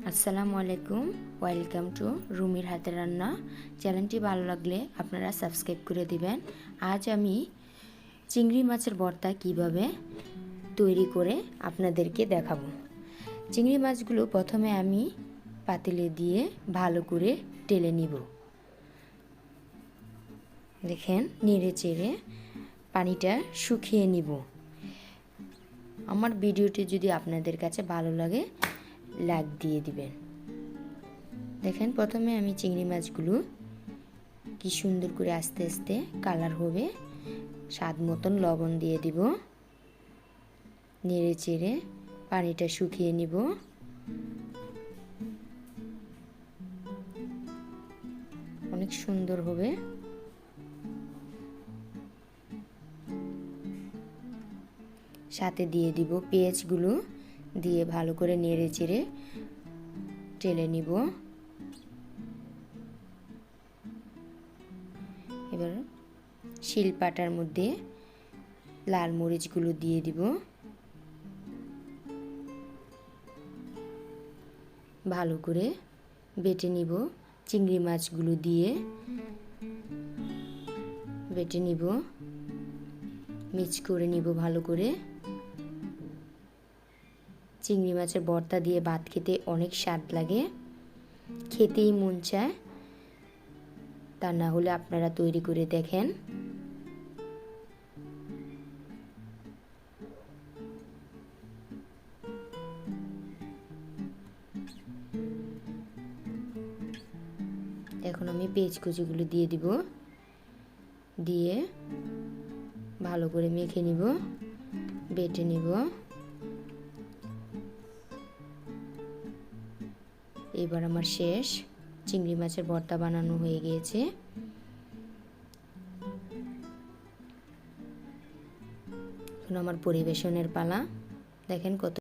আসসালামু আলাইকুম, welcome to রুমির হাতের রান্না। চ্যানেলটি ভালো লাগলে আপনারা সাবস্ক্রাইব করে দিবেন। আজ আমি চিংড়ি মাছের ভর্তা কিভাবে তৈরি করে আপনাদেরকে দেখাবো। চিংড়ি মাছগুলো প্রথমে আমি পাতিলে দিয়ে ভালো করে টেলে নিব। দেখেন, নেড়ে চেড়ে পানিটা শুকিয়ে নিব। আমার ভিডিওটি যদি আপনাদের কাছে ভালো লাগে লাইক দিয়ে দিবেন। দেখেন, প্রথমে আমি চিংড়ি মাছগুলো কি সুন্দর করে আস্তে আস্তে কালার হবে, স্বাদ মতন লবণ দিয়ে দিব, নেড়ে চেড়ে পানিটা শুকিয়ে নিব। অনেক সুন্দর হবে। সাথে দিয়ে দিব পেঁয়াজগুলো, দিয়ে ভালো করে নেড়ে চেড়ে টেলে নিব। এবার শিলপাটার মধ্যে লাল মরিচগুলো দিয়ে দিব, ভালো করে বেটে নিব। চিংড়ি মাছগুলো দিয়ে বেটে নিব, মিক্স করে নিব ভালো করে। চিংড়ি মাছের ভর্তা দিয়ে ভাত খেতে অনেক স্বাদ লাগে, খেতেই মন চায়। তা না হলে আপনারা তৈরি করে দেখেন। এখন আমি পেঁয়াজ কুচিগুলো দিয়ে দিব, দিয়ে ভালো করে মেখে নিব, বেটে নিব। এবার আমার শেষ, চিংড়ি মাছের ভর্তা বানানো হয়ে গিয়েছে। এখন আমার পরিবেশনের পালা। দেখেন কত